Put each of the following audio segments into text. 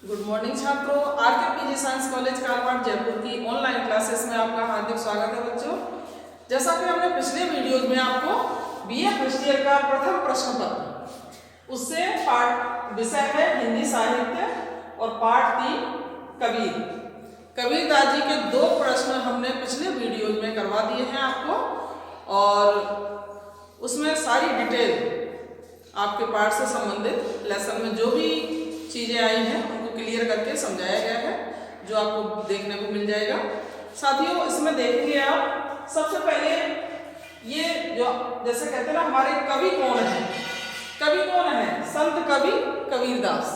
Good morning छात्रों, RK PG science college Kalwar Jaipur की online classes में आपका हार्दिक स्वागत है बच्चों। जैसा कि हमने पिछले वीडियोज में आपको बीए फर्स्ट ईयर का प्रथम प्रश्न पत्र उससे पाठ विषय है हिंदी साहित्य और पाठ 3 कबीर कबीरदास जी के 2 प्रश्न हमने पिछले वीडियोज में करवा दिए हैं आपको, और उसमें सारी डिटेल आपके पाठ से संबंधित लेसन में जो भी चीजें आई हैं उनको क्लियर करके समझाया गया है, जो आपको देखने को मिल जाएगा। साथियों, इसमें देखेंगे आप सबसे पहले ये जो जैसे कहते हैं ना, हमारे कवि कौन है। कवि कौन है? संत कवि कबीरदास।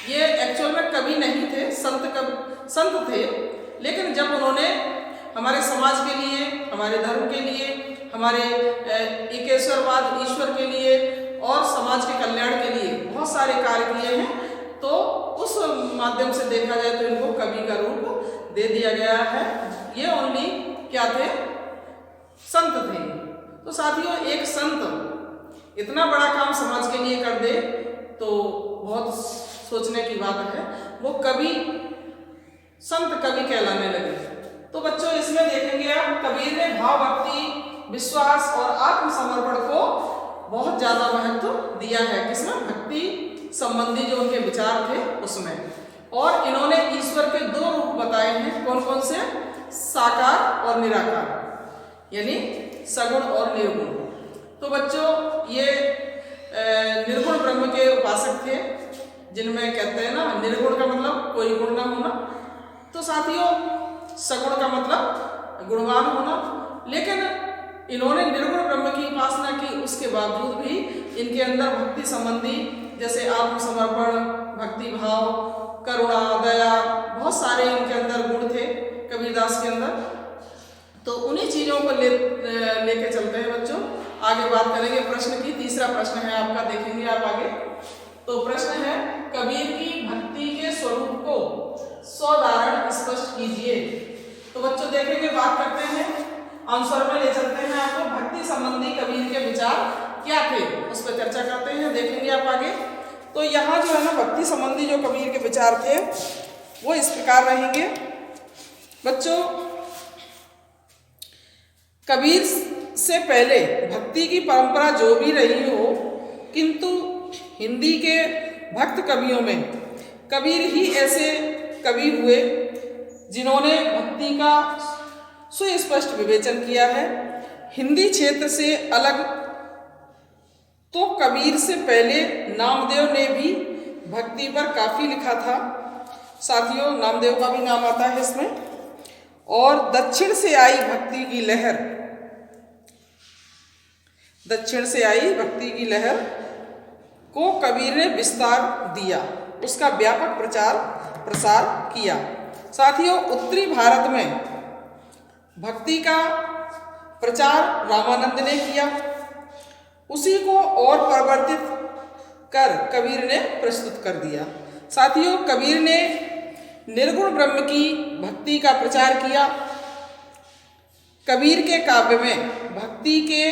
ये एक्चुअल में कवि नहीं थे, संत थे, लेकिन जब उन्होंने हमारे समाज के लिए, हमारे धर्म के लिए, हमारे एकेश्वरवाद ईश्वर के लिए और समाज के कल्याण के लिए बहुत सारे कार्य किए हैं, तो उस माध्यम से देखा जाए तो इनको कवि का रूप दे दिया गया है। ये ओनली क्या थे? संत थे। तो साथियों, एक संत इतना बड़ा काम समाज के लिए कर दे तो बहुत सोचने की बात है। वो कवि, संत कवि कहलाने लगे। तो बच्चों, इसमें देखेंगे आप, कबीर ने भाव, भक्ति, विश्वास और आत्मसमर्पण को बहुत ज्यादा महत्व दिया है। किसमें? भक्ति संबंधी जो उनके विचार थे उसमें। और इन्होंने ईश्वर के 2 रूप बताए हैं। कौन कौन से? साकार और निराकार, यानी सगुण और निर्गुण। तो बच्चों, ये निर्गुण ब्रह्म के उपासक थे, जिनमें कहते हैं ना, निर्गुण का मतलब कोई गुण ना होना, तो साथियों सगुण का मतलब गुणवान होना। लेकिन इन्होंने निर्गुण ब्रह्म की उपासना की, उसके बावजूद भी इनके अंदर भक्ति संबंधी, जैसे आत्मसमर्पण, भक्ति भाव, करुणा, दया, बहुत सारे इनके अंदर गुण थे कबीरदास के अंदर। तो उन्हीं चीजों को लेके चलते हैं बच्चों। आगे बात करेंगे प्रश्न की। तीसरा प्रश्न है आपका, देखेंगे आप आगे। तो प्रश्न है, कबीर की भक्ति के स्वरूप को सौदारण स्पष्ट कीजिए। तो बच्चों देखेंगे, बात करते हैं, आंसर में ले चलते हैं आपको। भक्ति संबंधी कबीर के विचार क्या थे उस पर चर्चा करते हैं, देखेंगे आप आगे। तो यहाँ जो है ना, भक्ति संबंधी जो कबीर के विचार थे वो इस प्रकार रहेंगे बच्चों। कबीर से पहले भक्ति की परंपरा जो भी रही हो, किंतु हिंदी के भक्त कवियों में कबीर ही ऐसे कवि हुए जिन्होंने भक्ति का सुस्पष्ट विवेचन किया है। हिंदी क्षेत्र से अलग तो कबीर से पहले नामदेव ने भी भक्ति पर काफी लिखा था। साथियों, नामदेव का भी नाम आता है इसमें। और दक्षिण से आई भक्ति की लहर, दक्षिण से आई भक्ति की लहर को कबीर ने विस्तार दिया, उसका व्यापक प्रचार प्रसार किया। साथियों, उत्तरी भारत में भक्ति का प्रचार रामानंद ने किया, उसी को और परिवर्तित कर कबीर ने प्रस्तुत कर दिया। साथियों, कबीर ने निर्गुण ब्रह्म की भक्ति का प्रचार किया। कबीर के काव्य में भक्ति के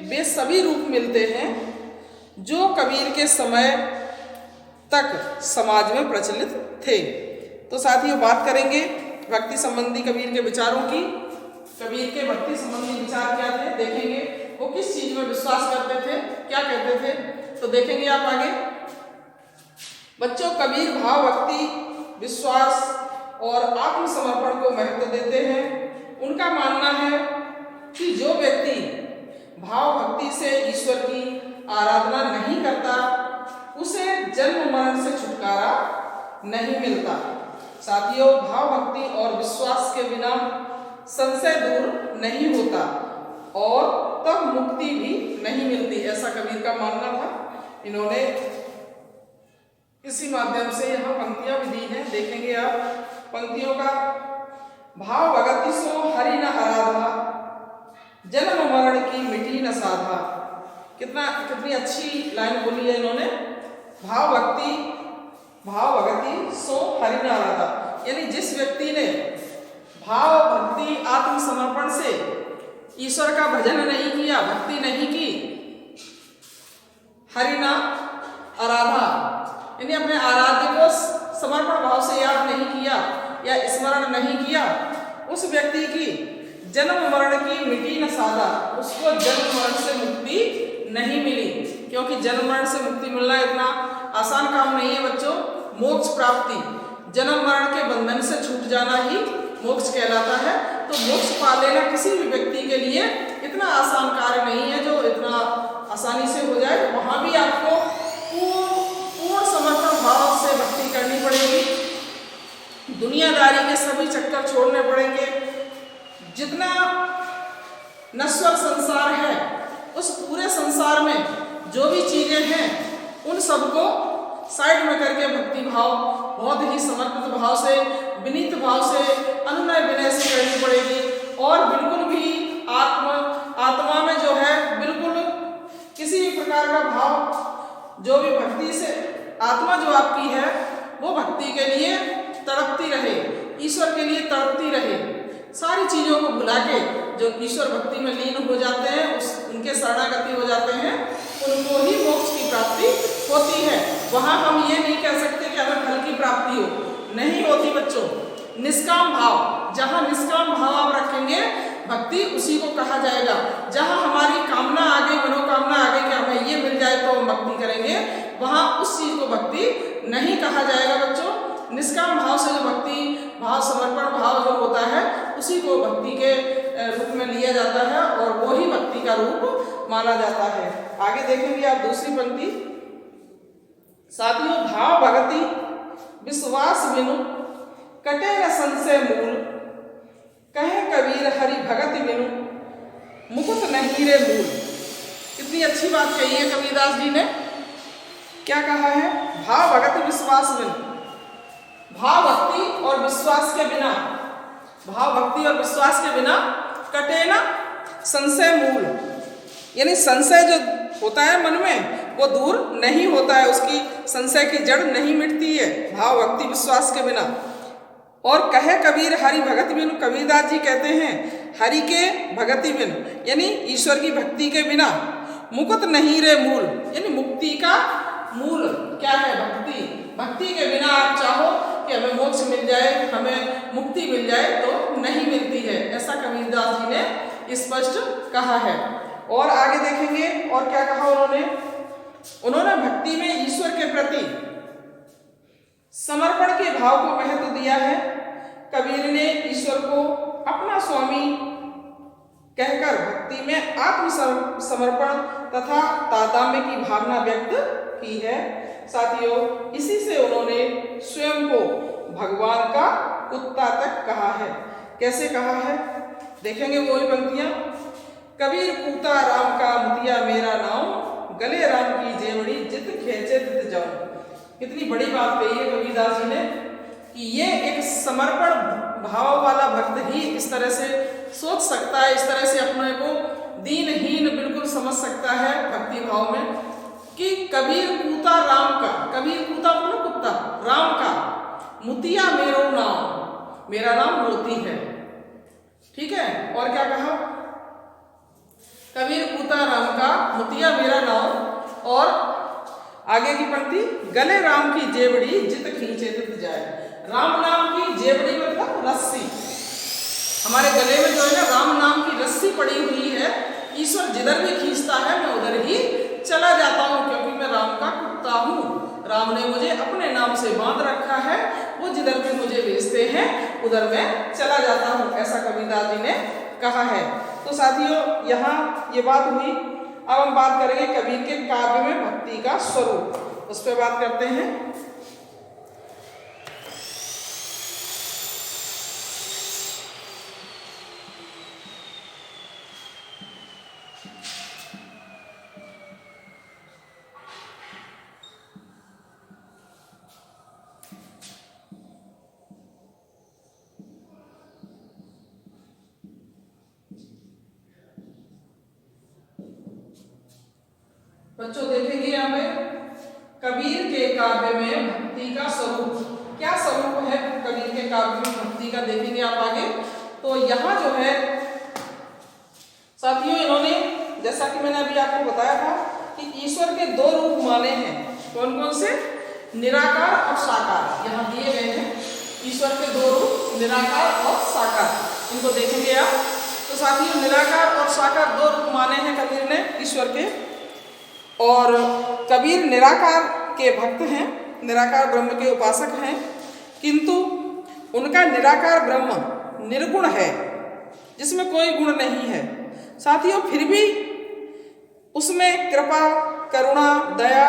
वे सभी रूप मिलते हैं जो कबीर के समय तक समाज में प्रचलित थे। तो साथियों, बात करेंगे भक्ति संबंधी कबीर के विचारों की। कबीर के भक्ति संबंधी विचार क्या थे, देखेंगे। वो किस चीज में विश्वास करते थे, क्या कहते थे, तो देखेंगे आप आगे। बच्चों, कबीर भाव, भक्ति, विश्वास और आत्मसमर्पण को महत्व देते हैं। उनका मानना है कि जो व्यक्ति भाव भक्ति से ईश्वर की आराधना नहीं करता, उसे जन्म मरण से छुटकारा नहीं मिलता। साथियों, भाव भक्ति और विश्वास के बिना संशय दूर नहीं होता और तब मुक्ति भी नहीं मिलती, ऐसा कबीर का मानना था। इन्होंने इसी माध्यम से यहाँ पंक्तियां भी दी हैं, देखेंगे आप पंक्तियों का। भाव भगति सो हरि न आराधा, जन्म मरण की मिटी न साधा। कितनी अच्छी लाइन बोली है इन्होंने। भाव भगति सो हरि न आराधा, यानी जिस व्यक्ति ने भाव भक्ति आत्मसमर्पण से ईश्वर का भजन नहीं किया, भक्ति नहीं की, हरि ना आराधा, यानी अपने आराध्य को समर्पण भाव से याद नहीं किया या स्मरण नहीं किया, उस व्यक्ति की जन्म मरण की मिटी न साधा, उसको जन्म मरण से मुक्ति नहीं मिली। क्योंकि जन्म मरण से मुक्ति मिलना इतना आसान काम नहीं है बच्चों। मोक्ष प्राप्ति, जन्म मरण के बंधन से छूट जाना ही मोक्ष कहलाता है। तो मोक्ष पा लेना किसी भी व्यक्ति के लिए इतना आसान कार्य नहीं है जो इतना आसानी से हो जाए। वहां भी आपको पूर्ण समर्पण भाव से भक्ति करनी पड़ेगी, दुनियादारी के सभी चक्कर छोड़ने पड़ेंगे। जितना नश्वर संसार है उस पूरे संसार में जो भी चीजें हैं उन सबको साइड में करके भक्ति भाव बहुत ही समर्पित भाव से, विनीत भाव से, अनुनय विनय से करनी पड़ेगी। और बिल्कुल भी आत्मा में जो है बिल्कुल किसी भी प्रकार का भाव, जो भी भक्ति से आत्मा जो आपकी है वो भक्ति के लिए तड़पती रहे, ईश्वर के लिए तड़पती रहे। सारी चीजों को भुला के जो ईश्वर भक्ति में लीन हो जाते हैं, उनके शरणागति हो जाते हैं, उनको ही मोक्ष की प्राप्ति होती है। वहां हम ये नहीं कह सकते कि हमें फल की प्राप्ति हो, नहीं होती बच्चों। निष्काम भाव, जहां निष्काम भाव आप रखेंगे भक्ति उसी को कहा जाएगा। जहां हमारी कामना आ गई, मनोकामना आ गई कि हमें ये मिल जाए तो हम भक्ति करेंगे, वहां उस चीज को भक्ति नहीं कहा जाएगा बच्चों। निष्काम भाव से जो भक्ति भाव, समर्पण भाव जो होता है उसी को भक्ति के रूप में लिया जाता है और वो ही भक्ति का रूप माना जाता है। आगे देखेंगे आप दूसरी पंक्ति। साथियों, भाव भगति विश्वास बिनु कटे न संशय मूल, कहे कबीर हरि भगति बिनु मुकुट नहीं रे मूल। कितनी अच्छी बात कही है कबीरदास जी ने। क्या कहा है? भाव भगति विश्वास बिनु, भाव भक्ति और विश्वास के बिना, भाव भक्ति और विश्वास के बिना कटे ना संशय मूल, यानी संशय जो होता है मन में वो दूर नहीं होता है, उसकी संशय की जड़ नहीं मिटती है भाव भक्ति विश्वास के बिना। और कहे कबीर हरि भगति बिन, कबीरदास जी कहते हैं हरि के भगति बिन यानी ईश्वर की भक्ति के बिना मुकुट नहीं रे मूल, यानी मुक्ति का मूल क्या है? भक्ति। भक्ति के बिना आप चाहो कि हमें मोक्ष मिल जाए, हमें मुक्ति मिल जाए, तो नहीं मिलती है। ऐसा कबीरदास जी ने स्पष्ट कहा है। और आगे देखेंगे और क्या कहा उन्होंने भक्ति में ईश्वर के प्रति समर्पण के भाव को महत्व दिया है। कबीर ने ईश्वर को अपना स्वामी कहकर भक्ति में आत्मसमर्पण तथा तादाम्य की भावना व्यक्त की है। साथियों, इसी से उन्होंने स्वयं को भगवान का कुत्ता तक कहा है। कैसे कहा है? देखेंगे वो ही पंक्तियां। कबीर कुत्ता राम का मुतिया मेरा नाम, गले राम की जेवड़ी जित खेचे तित जाऊं। कितनी बड़ी बात कही है कबीरदास जी ने कि ये एक समर्पण भाव वाला भक्त ही इस तरह से सोच सकता है, इस तरह से अपने को दीनहीन बिल्कुल समझ सकता है भक्ति भाव में कि कबीर कूता राम का, कबीर कूता बोलो कुत्ता, राम का मुतिया मेरो नाम, मेरा नाम मोती है। ठीक है। और क्या कहा? कबीर कूता राम का मुतिया मेरा नाम। और आगे की पंक्ति, गले राम की जेबड़ी जित खींचे तित जाए। राम नाम की जेबड़ी मतलब रस्सी, हमारे गले में जो है ना राम नाम की रस्सी पड़ी हुई है। ईश्वर जिधर भी खींचता है मैं उधर ही चला जाता हूँ, क्योंकि मैं राम का कुत्ता हूँ। राम ने मुझे अपने नाम से बांध रखा है, वो जिधर भी मुझे भेजते हैं उधर मैं चला जाता हूँ। ऐसा कबीरदास जी ने कहा है। तो साथियों, यहाँ ये बात हुई। अब हम बात करेंगे कबीर के काव्य में भक्ति का स्वरूप, उस पर बात करते हैं। बच्चों देखेंगे यहाँ पे कबीर के काव्य में भक्ति का स्वरूप, क्या स्वरूप है कबीर के काव्य में भक्ति का, देखेंगे आप आगे। तो यहाँ जो है साथियों, इन्होंने जैसा कि मैंने अभी आपको बताया था कि ईश्वर के दो रूप माने हैं। कौन कौन से? निराकार और साकार यहाँ दिए गए हैं। ईश्वर के दो रूप निराकार और साकार, इनको देखेंगे आप। तो साथियों निराकार और साकार दो रूप माने हैं कबीर ने ईश्वर के। और कबीर निराकार के भक्त हैं, निराकार ब्रह्म के उपासक हैं, किंतु उनका निराकार ब्रह्म निर्गुण है, जिसमें कोई गुण नहीं है। साथियों फिर भी उसमें कृपा, करुणा, दया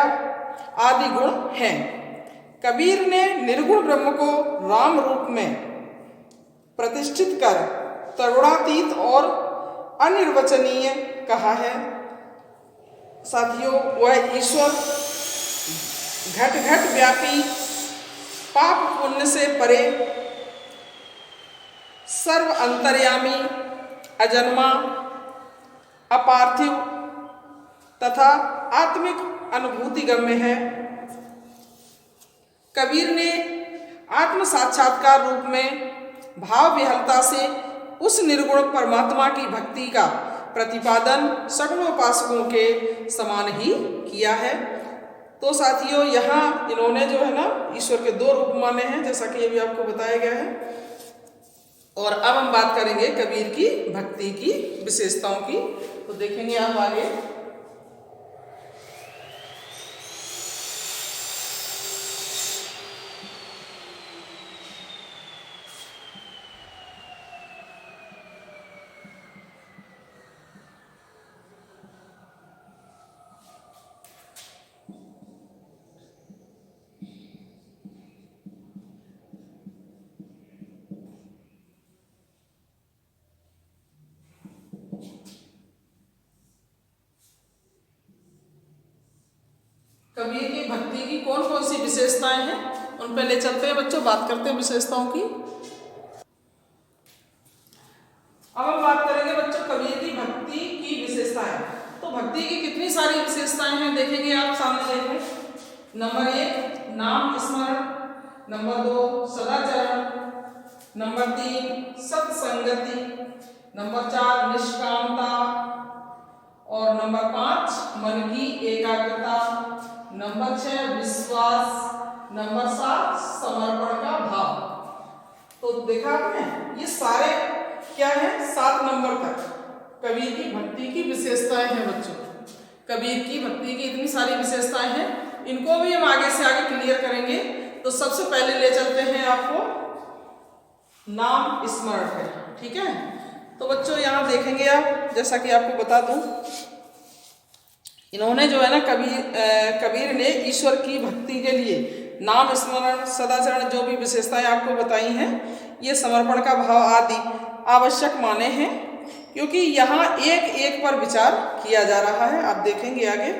आदि गुण हैं। कबीर ने निर्गुण ब्रह्म को राम रूप में प्रतिष्ठित कर त्रिगुणातीत और अनिर्वचनीय कहा है। साथियों वह ईश्वर घट घट व्यापी, पाप पुण्य से परे, सर्व अंतर्यामी, अजन्मा, अपार्थिव तथा आत्मिक अनुभूति गम्य है। कबीर ने आत्म साक्षात्कार रूप में भाव विहलता से उस निर्गुण परमात्मा की भक्ति का प्रतिपादन सगुणोपासकों के समान ही किया है। तो साथियों यहाँ इन्होंने जो है ना ईश्वर के दो रूप माने हैं, जैसा कि अभी आपको बताया गया है। और अब हम बात करेंगे कबीर की भक्ति की विशेषताओं की। तो देखेंगे आप आगे। कबीर की भक्ति की कौन कौन सी विशेषताएं हैं, उन पर ले चलते हैं बच्चों, बात करते हैं विशेषताओं की। अब हम बात करेंगे बच्चों कबीर की भक्ति की विशेषताएं। तो भक्ति की कितनी सारी विशेषताएं हैं देखेंगे आप, सामने देखें। नंबर 1 नाम स्मरण, नंबर 2 सदाचरण, नंबर 3 सत्संगति, नंबर 4 निष्कामता, और नंबर 5 मन की एकाग्रता, नंबर 6 विश्वास, नंबर 7 समर्पण का भाव। तो देखा आपने ये सारे क्या है 7 नंबर तक कबीर की भक्ति की विशेषताएं हैं बच्चों। कबीर की भक्ति की इतनी सारी विशेषताएं हैं, इनको भी हम आगे से आगे क्लियर करेंगे। तो सबसे पहले ले चलते हैं आपको नाम स्मरण है, ठीक है। तो बच्चों यहाँ देखेंगे आप, जैसा कि आपको बता दूं, इन्होंने जो है ना कबीर ने ईश्वर की भक्ति के लिए नाम स्मरण, सदाचरण जो भी विशेषताएं आपको बताई हैं, ये समर्पण का भाव आदि आवश्यक माने हैं, क्योंकि यहाँ एक एक पर विचार किया जा रहा है। आप देखेंगे आगे।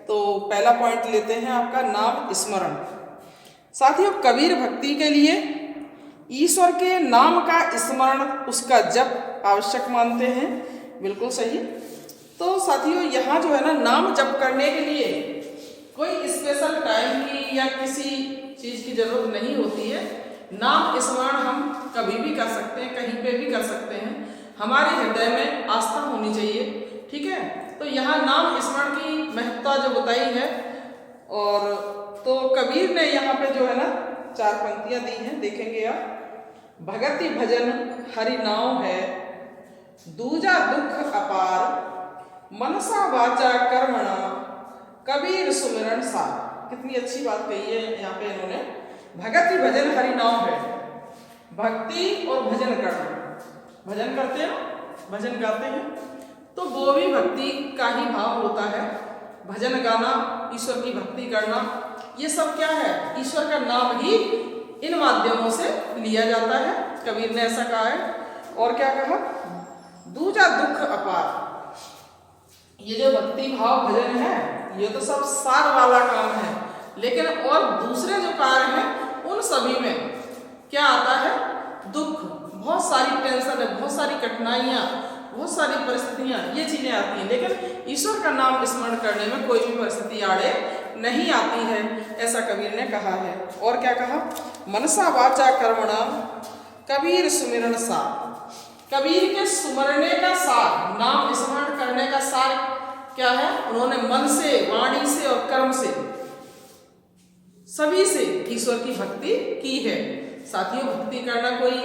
तो पहला पॉइंट लेते हैं आपका नाम स्मरण। साथियों कबीर भक्ति के लिए ईश्वर के नाम का स्मरण, उसका जप आवश्यक मानते हैं। बिल्कुल सही। तो साथियों यहाँ जो है ना नाम जप करने के लिए कोई स्पेशल टाइम की या किसी चीज़ की जरूरत नहीं होती है। नाम स्मरण हम कभी भी कर सकते हैं, कहीं पे भी कर सकते हैं। हमारे हृदय में आस्था होनी चाहिए, ठीक है। तो यहाँ नाम स्मरण की महत्ता जो बताई है, और तो कबीर ने यहाँ पे जो है ना 4 पंक्तियाँ दी हैं, देखेंगे आप। भगति भजन हरि नाम है, दूजा दुख अपार, मनसा वाचा कर्मणा, कबीर सुमिरन सार। कितनी अच्छी बात कही है यहाँ पे इन्होंने। भगति भजन हरि नाम है, भक्ति और भजन करना, भजन करते हैं, भजन गाते हैं, तो वो भी भक्ति का ही भाव होता है। भजन गाना, ईश्वर की भक्ति करना, ये सब क्या है, ईश्वर का नाम ही इन माध्यमों से लिया जाता है। कबीर ने ऐसा कहा है। और क्या कहा, दूजा दुख अपार। ये जो भक्ति भाव भजन है, ये तो सब सार वाला काम है, लेकिन और दूसरे जो कार्य हैं उन सभी में क्या आता है, दुख, बहुत सारी टेंशन है, बहुत सारी कठिनाइयाँ, बहुत सारी परिस्थितियाँ, ये चीज़ें आती हैं। लेकिन ईश्वर का नाम स्मरण करने में कोई भी परिस्थिति आड़े नहीं आती है, ऐसा कबीर ने कहा है। और क्या कहा, मनसा वाचा कर्मणा कबीर सुमिरन सार। कबीर के सुमरने का सार, नाम स्मरण करने का सार क्या है, उन्होंने मन से, वाणी से और कर्म से सभी से ईश्वर की भक्ति की है। साथियों, भक्ति करना कोई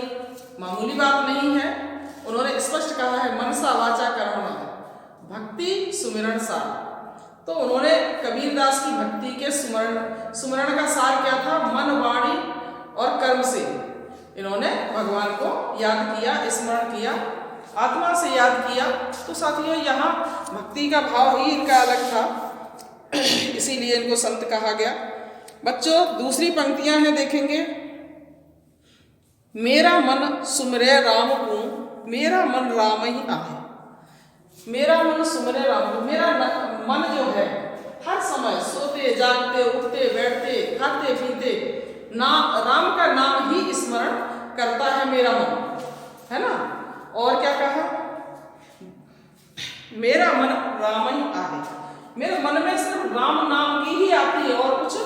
मामूली बात नहीं है। उन्होंने स्पष्ट कहा है, मनसा वाचा कर्मणा भक्ति सुमिरन सार। तो उन्होंने कबीरदास की भक्ति के सुमरण का सार क्या था? मन, वाणी और कर्म से इन्होंने भगवान को याद किया, स्मरण किया, आत्मा से याद किया। तो साथियों, यहाँ भक्ति का भाव ही इनका अलग था, इसीलिए इनको संत कहा गया। बच्चों, दूसरी पंक्तियां हैं, देखेंगे। मेरा मन सुमरे राम को, मेरा मन राम ही आहे। मेरा मन सुमरे राम को, मेरा मन जो है हर समय सोते जागते उठते बैठते खाते पीते राम का नाम ही स्मरण करता है मेरा मन, है ना। और क्या कहा? मेरा मन राम ही आहे। मेरे मन में सिर्फ राम नाम की ही आती है, और कुछ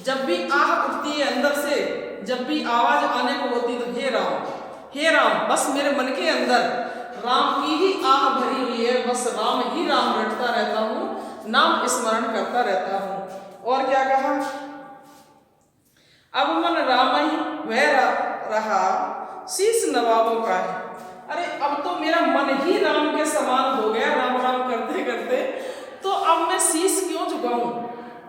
जब भी आह उठती है अंदर से, जब भी आवाज आने को होती तो हे राम, हे राम, बस मेरे मन के अंदर राम की ही आह भरी हुई है। बस राम ही राम रटता रहता हूँ, नाम स्मरण करता रहता हूँ। और क्या कहा? अब मन राम ही वह रहा शीश नवाबों का है। अरे, अब तो मेरा मन ही राम के समान हो गया, राम राम करते करते, तो अब मैं शीश क्यों झुकाऊं?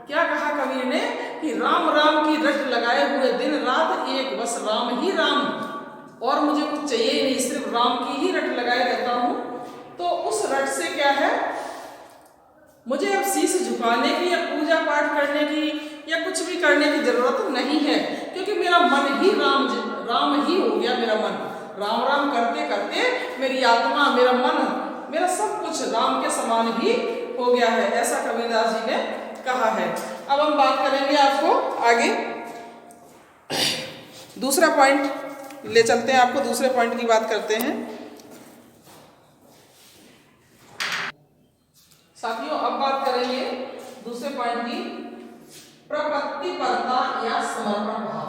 क्या कहा कबीर ने कि राम राम की रट लगाए हुए दिन रात एक, बस राम ही राम, और मुझे कुछ चाहिए ही नहीं, सिर्फ राम की ही रट लगाए रहता हूं। तो उस रट से क्या है, मुझे अब शीश झुकाने की या पूजा पाठ करने की या कुछ भी करने की जरूरत नहीं है, क्योंकि मेरा मन ही राम ही हो गया। मेरा मन राम राम करते करते मेरी आत्मा, मेरा मन, मेरा सब कुछ राम के समान ही हो गया है, ऐसा कबीरदास जी ने कहा है। अब हम बात करेंगे आपको आगे, दूसरा पॉइंट ले चलते हैं, आपको दूसरे पॉइंट की बात करते हैं। साथियों, अब बात करेंगे दूसरे पॉइंट की, प्रपत्तिपरता या समर्पण भाव।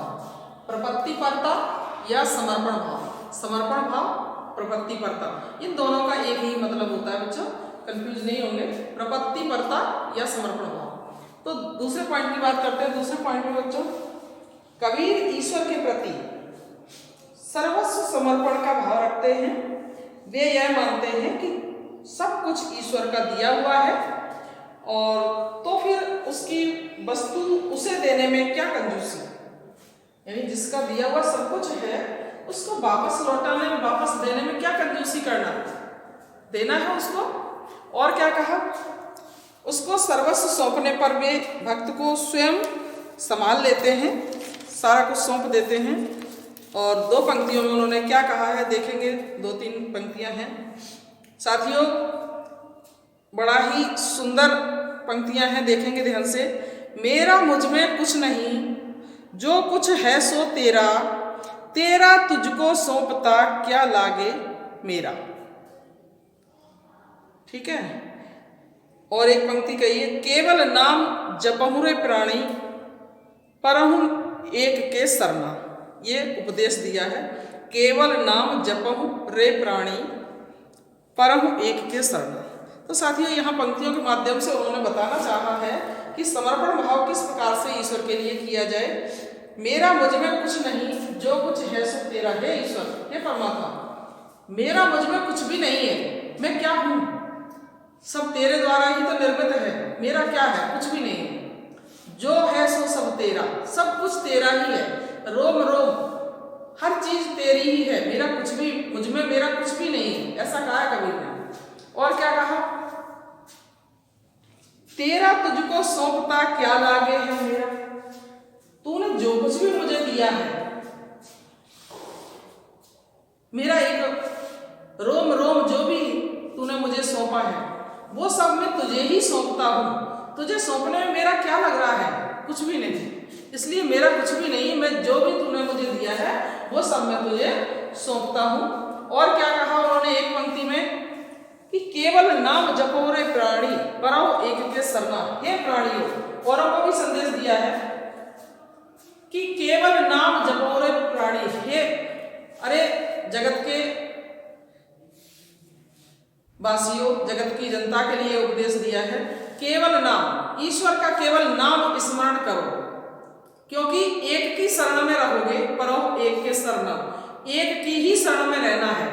प्रपत्तिपरता या समर्पण भाव, समर्पण भाव, प्रपत्तिपरता, इन दोनों का एक ही मतलब होता है बच्चों, कंफ्यूज नहीं होंगे। प्रपत्तिपरता या समर्पण भाव। तो दूसरे पॉइंट की बात करते हैं। दूसरे पॉइंट में बच्चों, कबीर ईश्वर के प्रति सर्वस्व समर्पण का भाव रखते हैं। वे यह मानते हैं कि सब कुछ ईश्वर का दिया हुआ है, और तो फिर उसकी वस्तु उसे देने में क्या कंजूसी, यानी जिसका दिया हुआ सब कुछ है उसको वापस लौटाने में, वापस देने में क्या कंजूसी करना, देना है उसको। और क्या कहा? उसको सर्वस्व सौंपने पर वे भक्त को स्वयं संभाल लेते हैं, सारा कुछ सौंप देते हैं। और दो पंक्तियों में उन्होंने क्या कहा है देखेंगे, दो तीन पंक्तियां हैं साथियों, बड़ा ही सुंदर पंक्तियां हैं, देखेंगे ध्यान से। मेरा मुझ में कुछ नहीं, जो कुछ है सो तेरा, तेरा तुझको सौंपता क्या लागे मेरा। ठीक है। और एक पंक्ति कहिए, केवल नाम जपहु रे प्राणी, परहु एक के सरना। ये उपदेश दिया है, केवल नाम जपहु रे प्राणी, परहु एक के सरना। तो साथियों, यहाँ पंक्तियों के माध्यम से उन्होंने बताना चाहा है कि समर्पण भाव किस प्रकार से ईश्वर के लिए किया जाए। मेरा मुझ में कुछ नहीं, जो कुछ है सो तेरा है। ईश्वर, हे परमात्मा, मेरा मुझ में कुछ भी नहीं है, मैं क्या हूं, सब तेरे द्वारा ही तो निर्मित है, मेरा क्या है, कुछ भी नहीं है। जो है सो सब तेरा, सब कुछ तेरा ही है, रोम रोम हर चीज तेरी ही है, मेरा कुछ भी, मुझ में मेरा कुछ भी नहीं है, ऐसा कहा है कबीर ने। और क्या कहा? तेरा तुझको सौंपता क्या लागे है मेरा, तूने जो कुछ भी मुझे दिया है, मेरा एक रोम रोम जो भी तूने मुझे सौंपा है, वो सब मैं तुझे ही सौंपता हूं। तुझे सौंपने में मेरा क्या लग रहा है, कुछ भी नहीं, इसलिए मेरा कुछ भी नहीं, मैं जो भी तूने मुझे दिया है वो सब मैं तुझे सौंपता हूं। और क्या कहा उन्होंने एक पंक्ति में कि केवल नाम जपो रे प्राणी, परहु एक के सरना। हे प्राणियों, औरों को भी संदेश दिया है कि केवल नाम जपो रे प्राणी। हे अरे जगत के वासियों, जगत की जनता के लिए उपदेश दिया है, केवल नाम, ईश्वर का केवल नाम स्मरण करो, क्योंकि एक की शरण में रहोगे, परो एक के शरण, एक की ही शरण में रहना है।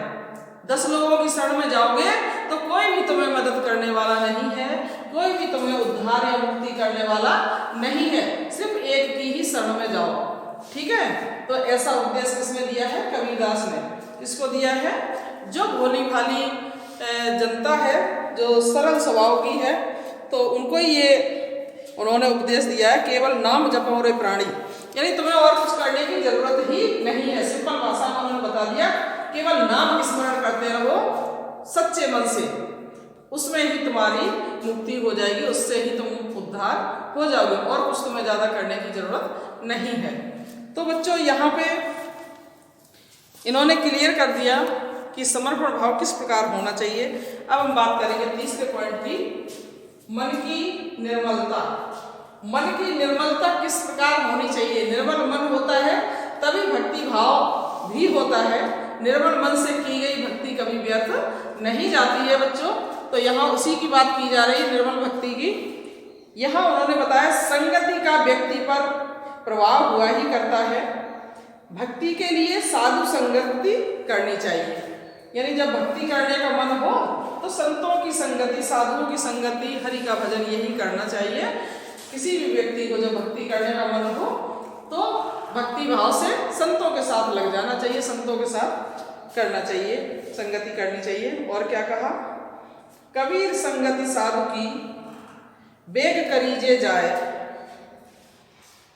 10 लोगों की शरण में जाओगे तो कोई भी तुम्हें मदद करने वाला नहीं है, कोई भी तुम्हें उद्धार या मुक्ति करने वाला नहीं है, सिर्फ एक की ही शरण में जाओ। ठीक है, तो ऐसा उपदेश किसने दिया है? कबीरदास ने इसको दिया है। जो भोली भाली जनता है, जो सरल स्वभाव की है, तो उनको ये उन्होंने उपदेश दिया है, केवल नाम जपो रे प्राणी, यानी तुम्हें और कुछ करने की जरूरत ही नहीं है। सिंपल भाषा में उन्होंने बता दिया, केवल नाम स्मरण करते रहो सच्चे मन से, उसमें ही तुम्हारी मुक्ति हो जाएगी, उससे ही तुम उद्धार हो जाओगे, और कुछ तुम्हें ज्यादा करने की जरूरत नहीं है। तो बच्चों यहाँ पे इन्होंने क्लियर कर दिया कि समर्पण भाव किस प्रकार होना चाहिए। अब हम बात करेंगे तीसरे पॉइंट की, मन की निर्मलता। मन की निर्मलता किस प्रकार होनी चाहिए? निर्मल मन होता है तभी भक्ति भाव भी होता है। निर्मल मन से की गई भक्ति कभी व्यर्थ नहीं जाती है बच्चों। तो यहाँ उसी की बात की जा रही है, निर्मल भक्ति की। यहाँ उन्होंने बताया संगति का व्यक्ति पर प्रभाव हुआ ही करता है। भक्ति के लिए साधु संगति करनी चाहिए, यानी जब भक्ति करने का मन हो तो संतों की संगति, साधुओं की संगति, हरि का भजन यही करना चाहिए। किसी भी व्यक्ति को जब भक्ति करने का मन हो तो भक्ति भाव से संतों के साथ लग जाना चाहिए, संतों के साथ करना चाहिए, संगति करनी चाहिए। और क्या कहा? कबीर संगति साधु की बेग करीजे जाए,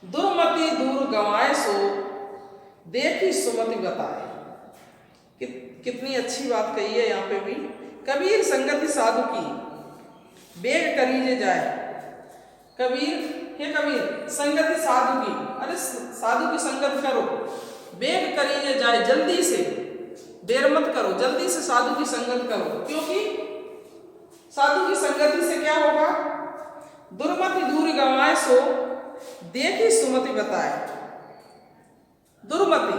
दुर्मति दूर गवाए सो देखी सुमति बताए। कितनी अच्छी बात कही है यहाँ पे भी। कबीर संगति साधु की बेग करीजे जाए। कबीर, हे कबीर, संगति साधु की, अरे साधु की संगत करो। बेग करीजे जाए, जल्दी से, देर मत करो, जल्दी से साधु की संगत करो, क्योंकि साधु की संगति से क्या होगा? दुर्मति दूर गवाए सो देखी सुमति बताए। दुर्मति,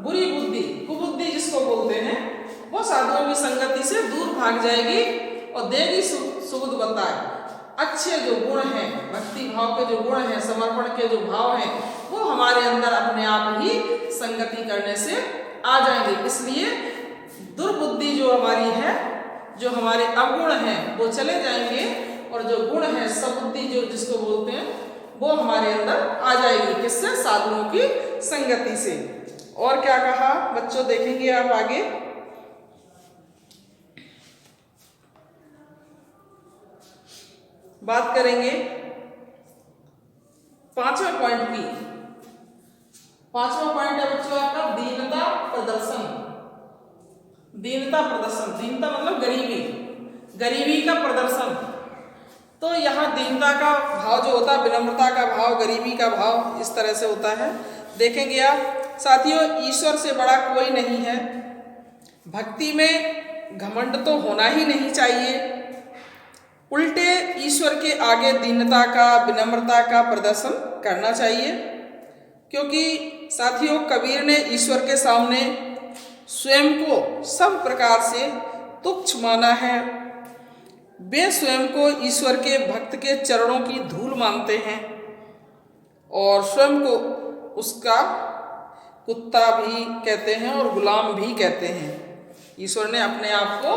बुरी बुद्धि, कुबुद्धि जिसको बोलते हैं, वो साधुओं की संगति से दूर भाग जाएगी और देगी सुबुद्ध बताए। अच्छे जो गुण हैं, भक्ति भाव के जो गुण हैं, समर्पण के जो भाव हैं, वो हमारे अंदर अपने आप ही संगति करने से आ जाएंगे। इसलिए दुर्बुद्धि जो हमारी है, जो हमारे अवगुण हैं, वो चले जाएंगे, और जो गुण है, सबुद्धि जो जिसको बोलते हैं, वो हमारे अंदर आ जाएगी। किससे? साधुओं की संगति से। और क्या कहा बच्चों, देखेंगे आप आगे। बात करेंगे 5वें पॉइंट की। 5वां पॉइंट है बच्चों आपका दीनता प्रदर्शन। दीनता प्रदर्शन, दीनता मतलब गरीबी, गरीबी का प्रदर्शन। तो यहाँ दीनता का भाव जो होता है, विनम्रता का भाव, गरीबी का भाव, इस तरह से होता है। देखेंगे आप साथियों, ईश्वर से बड़ा कोई नहीं है। भक्ति में घमंड तो होना ही नहीं चाहिए, उल्टे ईश्वर के आगे दीनता का, विनम्रता का प्रदर्शन करना चाहिए। क्योंकि साथियों, कबीर ने ईश्वर के सामने स्वयं को सब प्रकार से तुच्छ माना है। वे स्वयं को ईश्वर के भक्त के चरणों की धूल मानते हैं और स्वयं को उसका कुत्ता भी कहते हैं और गुलाम भी कहते हैं। ईश्वर ने अपने आप को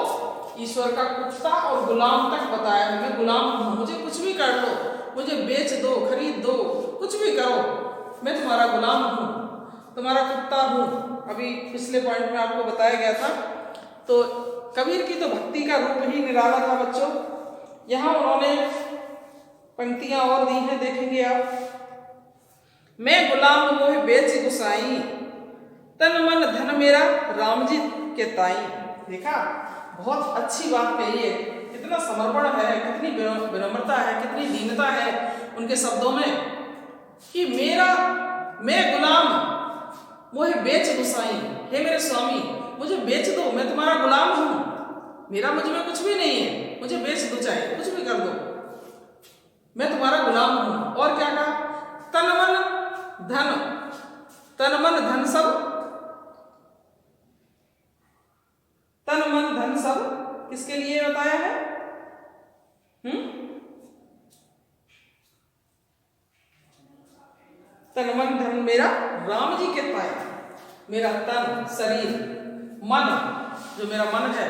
ईश्वर का कुत्ता और गुलाम तक बताया है। मैं गुलाम हूँ, मुझे कुछ भी कर लो, मुझे बेच दो, खरीद दो, कुछ भी करो, मैं तुम्हारा गुलाम हूँ, तुम्हारा कुत्ता हूँ। अभी पिछले पॉइंट में आपको बताया गया था। तो कबीर की तो भक्ति का रूप ही निराला था बच्चों। यहाँ उन्होंने पंक्तियां और दी हैं, देखेंगे आप। मैं गुलाम मोह बेच गुसाई, तन मन धन मेरा राम जी के ताई। देखा, बहुत अच्छी बात कही है। कितना समर्पण है, कितनी विनम्रता है, कितनी दीनता है उनके शब्दों में कि मैं गुलाम मोह बेच गुसाई। हे मेरे स्वामी, मुझे बेच दो, मैं तुम्हारा गुलाम हूँ, मेरा मुझ में कुछ भी नहीं है, मुझे बेच दो, चाहे कुछ भी कर दो, मैं तुम्हारा गुलाम हूँ। और क्या कहा? तन मन धन सब, तन मन धन सब किसके लिए बताया है? तन मन मेरा राम जी के पाए। मेरा तन, शरीर, मन, जो मेरा मन है,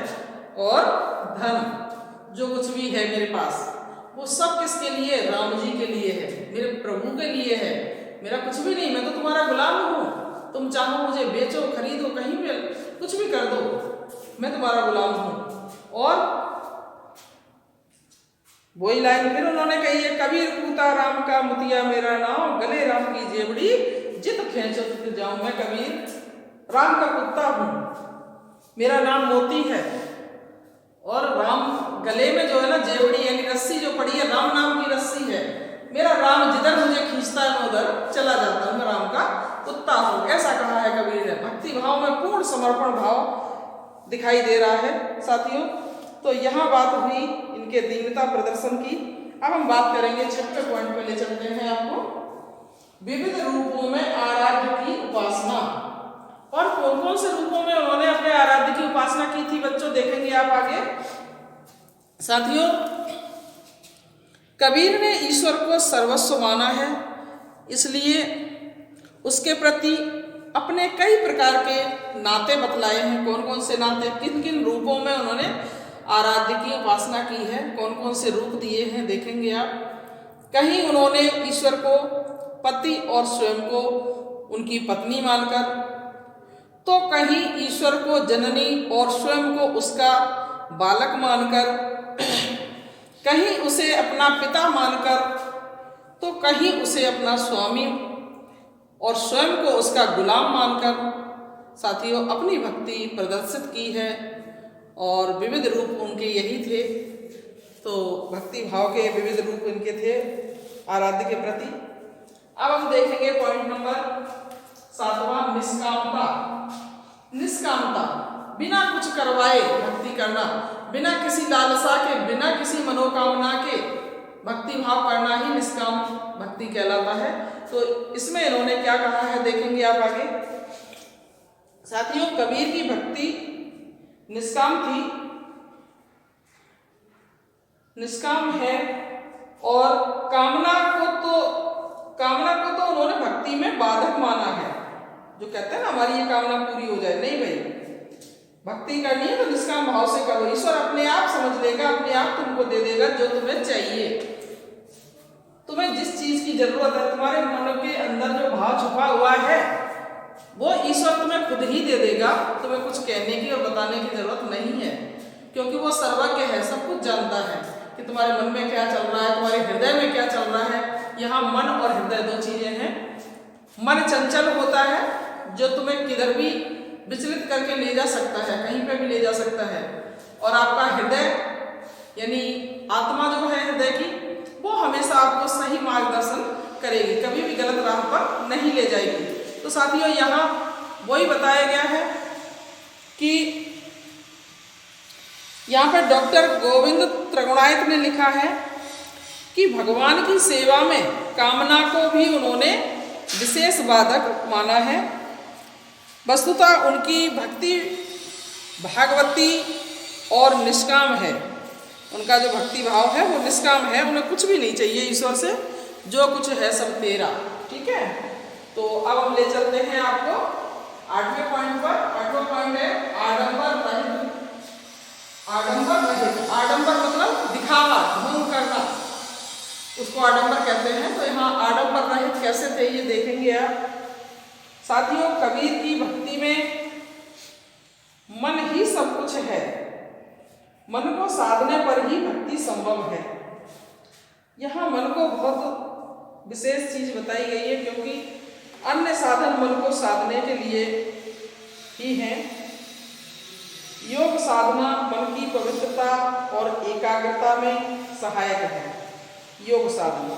और धन, जो कुछ भी है मेरे पास, वो सब किसके लिए? राम जी के लिए है, मेरे प्रभु के लिए है। मेरा कुछ भी नहीं, मैं तो तुम्हारा गुलाम हूँ। तुम चाहो मुझे बेचो, खरीदो, कहीं पे कुछ भी कर दो, मैं तुम्हारा गुलाम हूँ। और वही लाइन फिर उन्होंने कही है, कबीर पूता राम का मुतिया मेरा नाम, गले राम की जेबड़ी जित खेचो तित जाऊं। मैं कबीर राम का कुत्ता हूँ, मेरा नाम मोती है, और राम गले में जो है ना जेबड़ी यानी रस्सी जो पड़ी है, राम नाम की रस्सी है। मेरा राम जिधर मुझे खींचता है मैं उधर चला जाता हूँ, मैं राम का कुत्ता हूँ, ऐसा कहा है कबीर ने। भक्ति भाव में पूर्ण समर्पण भाव दिखाई दे रहा है साथियों। तो यहाँ बात हुई इनके दीनता प्रदर्शन की। अब हम बात करेंगे 6वें पॉइंट पे ले चलते हैं आपको, विविध रूपों में आराध्य की उपासना। और कौन कौन से रूपों में उन्होंने अपने आराध्य की उपासना की थी बच्चों, देखेंगे आप आगे। साथियों, कबीर ने ईश्वर को सर्वस्व माना है, इसलिए उसके प्रति अपने कई प्रकार के नाते बतलाए हैं। कौन कौन से नाते, किन किन रूपों में उन्होंने आराध्य की उपासना की है, कौन कौन से रूप दिए हैं, देखेंगे आप। कहीं उन्होंने ईश्वर को पति और स्वयं को उनकी पत्नी मानकर, तो कहीं ईश्वर को जननी और स्वयं को उसका बालक मानकर, कहीं उसे अपना पिता मानकर, तो कहीं उसे अपना स्वामी और स्वयं को उसका गुलाम मानकर साथियों अपनी भक्ति प्रदर्शित की है। और विविध रूप उनके यही थे। तो भक्ति भाव के विविध रूप इनके थे आराध्य के प्रति। अब हम देखेंगे पॉइंट नंबर 7वां, निष्कामता। निष्कामता, बिना कुछ करवाए भक्ति करना, बिना किसी लालसा के, बिना किसी मनोकामना के भक्ति भाव करना ही निष्काम भक्ति कहलाता है। तो इसमें इन्होंने क्या कहा है देखेंगे आप आगे। साथियों, कबीर की भक्ति निष्काम थी, निष्काम है, और कामना को तो उन्होंने भक्ति में बाधक माना है। जो कहते हैं ना हमारी ये कामना पूरी हो जाए, नहीं भाई, भक्ति करनी है तो निष्काम भाव से करो, ईश्वर अपने आप समझ लेगा, अपने आप तुमको दे देगा जो तुम्हें चाहिए। तुम्हें जिस चीज की जरूरत है, तुम्हारे मन के अंदर जो भाव छुपा हुआ है, वो ईश्वर तुम्हें खुद ही दे देगा। तुम्हें कुछ कहने की और बताने की जरूरत नहीं है, क्योंकि वो सर्वज्ञ है, सब कुछ जानता है कि तुम्हारे मन में क्या चल रहा है, तुम्हारे हृदय में क्या चल रहा है। यहाँ मन और हृदय दो चीजें हैं। मन चंचल होता है, जो तुम्हें किधर भी विचलित करके ले जा सकता है, कहीं पे भी ले जा सकता है। और आपका हृदय यानी आत्मा जो है हृदय की, वो हमेशा आपको सही मार्गदर्शन करेगी, कभी भी गलत राह पर नहीं ले जाएगी। तो साथियों, यहाँ वही बताया गया है कि यहाँ पर डॉक्टर गोविंद त्रिगुणायत ने लिखा है कि भगवान की सेवा में कामना को भी उन्होंने विशेष बाधक माना है। वस्तुतः उनकी भक्ति भागवती और निष्काम है। उनका जो भक्ति भाव है वो निष्काम है, उन्हें कुछ भी नहीं चाहिए ईश्वर से, जो कुछ है सब तेरा। ठीक है, तो अब हम ले चलते हैं आपको 8वें पॉइंट पर। 8वां पॉइंट है आडंबर रहित। आडंबर रहित, आडंबर मतलब दिखावा, ढोंग करना, उसको आडंबर कहते हैं। तो यहाँ आडंबर रहित कैसे थे ये देखेंगे आप। साथियों, कबीर की भक्ति में मन ही सब कुछ है, मन को साधने पर ही भक्ति संभव है। यहाँ मन को बहुत विशेष चीज बताई गई है, क्योंकि अन्य साधन मन को साधने के लिए ही हैं। योग साधना मन की पवित्रता और एकाग्रता में सहायक है। योग साधना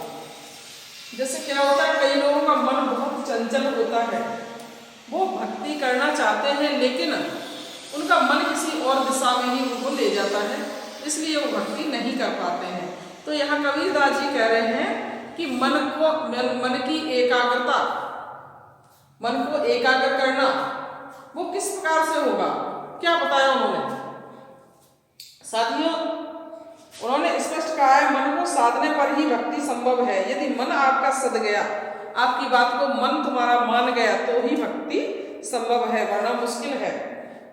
जैसे क्या होता है, कई लोगों का मन बहुत चंचल होता है, वो भक्ति करना चाहते हैं लेकिन उनका मन किसी और दिशा में ही उनको ले जाता है, इसलिए वो भक्ति नहीं कर पाते हैं। तो यहाँ कबीरदास जी कह रहे हैं कि मन की एकाग्रता, मन को एकाग्र करना वो किस प्रकार से होगा, क्या बताया उन्होंने। साथियों, उन्होंने स्पष्ट कहा है मन को साधने पर ही भक्ति संभव है। यदि मन आपका सद गया, आपकी बात को मन तुम्हारा मान संभव है वरना मुश्किल है।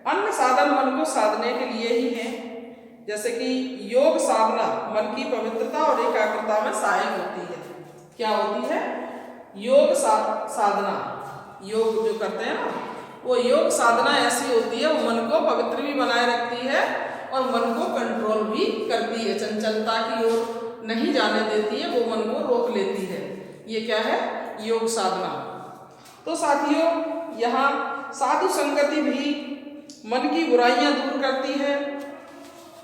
अन्य साधन मन को साधने के लिए ही हैं, जैसे कि योग साधना मन की पवित्रता और एकाग्रता में सहायक होती है। क्या होती है? योग साधना, योग जो करते हैं ना, वो योग साधना ऐसी होती है, वो मन को पवित्र भी बनाए रखती है और मन को कंट्रोल भी करती है, चंचलता की ओर नहीं जाने देती है, वो मन को रोक लेती है। ये क्या है? योग साधना। तो साथियों, यहाँ साधु संगति भी मन की बुराइयां दूर करती है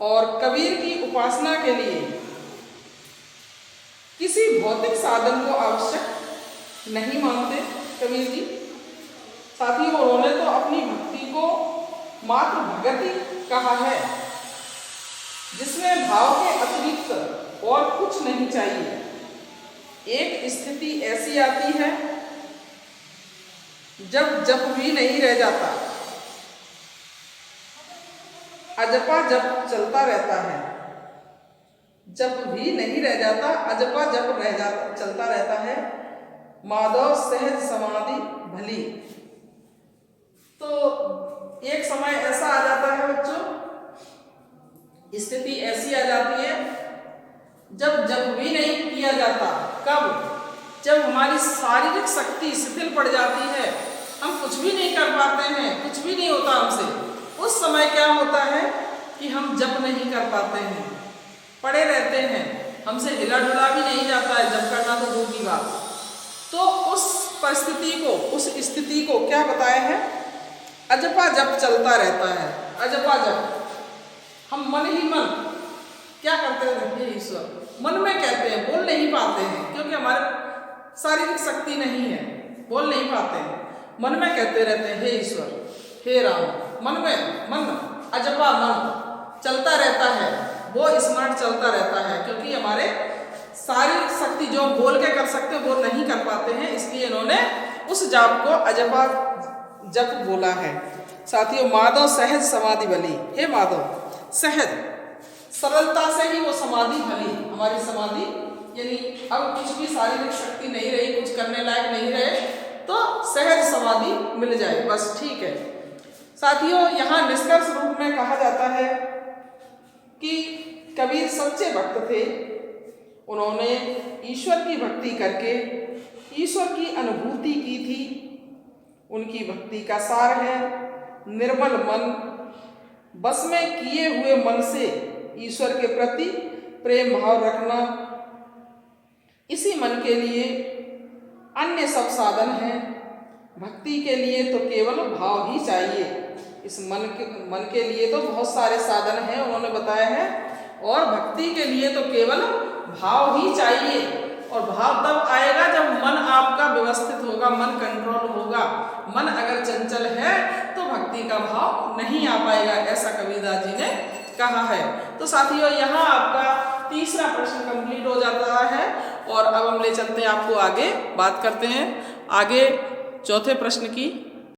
और कबीर की उपासना के लिए किसी भौतिक साधन को आवश्यक नहीं मानते कबीर जी। साथियों, उन्होंने तो अपनी भक्ति को मात्र भगति कहा है, जिसमें भाव के अतिरिक्त और कुछ नहीं चाहिए। एक स्थिति ऐसी आती है जब जप भी नहीं रह जाता, अजपा जप चलता रहता है। जप भी नहीं रह जाता, अजपा जप चलता रहता है। माधव सहज समाधि भली। तो एक समय ऐसा आ जाता है बच्चों, स्थिति ऐसी आ जाती है जब जप भी नहीं किया जाता। कब? जब हमारी शारीरिक शक्ति शिथिल पड़ जाती है, हम कुछ भी नहीं कर पाते हैं, कुछ भी नहीं होता हमसे। उस समय क्या होता है कि हम जप नहीं कर पाते हैं, पड़े रहते हैं, हमसे हिला डुला भी नहीं जाता है, जप करना तो दूर की बात। तो उस परिस्थिति को, उस स्थिति को क्या बताया है? अजपा जप चलता रहता है। अजपा जप, हम मन ही मन क्या करते रहते हैं? ईश्वर मन में कहते हैं, बोल नहीं पाते हैं, क्योंकि हमारे शारीरिक शक्ति नहीं है, बोल नहीं पाते हैं। मन में कहते रहते हैं, हे ईश्वर, हे राम। मन में, मन अजपा मन चलता रहता है, वो स्मरण चलता रहता है, क्योंकि हमारे शारीरिक शक्ति जो हम बोल के कर सकते हैं वो नहीं कर पाते हैं, इसलिए इन्होंने उस जाप को अजपा जप बोला है। साथियों, माधव सहज समाधि भली। हे माधव, सहज सरलता से ही वो समाधि भली, हमारी समाधि, यानी अब कुछ भी शारीरिक शक्ति नहीं रही, कुछ करने लायक नहीं रहे, तो सहज समाधि मिल जाए, बस ठीक है। साथियों, यहाँ निष्कर्ष रूप में कहा जाता है कि कबीर सच्चे भक्त थे। उन्होंने ईश्वर की भक्ति करके ईश्वर की अनुभूति की थी। उनकी भक्ति का सार है निर्मल मन, बस में किए हुए मन से ईश्वर के प्रति प्रेम भाव रखना। इसी मन के लिए अन्य सब साधन हैं। भक्ति के लिए तो केवल भाव ही चाहिए। इस मन के लिए तो बहुत सारे साधन हैं, उन्होंने बताया है, और भक्ति के लिए तो केवल भाव ही चाहिए। और भाव तब आएगा जब मन आपका व्यवस्थित होगा, मन कंट्रोल होगा। मन अगर चंचल है तो भक्ति का भाव नहीं आ पाएगा, ऐसा कबीरदास जी ने कहा है। तो साथियों, यहाँ आपका तीसरा प्रश्न कंप्लीट हो जाता है और अब हम ले चलते हैं आपको आगे, बात करते हैं आगे चौथे प्रश्न की।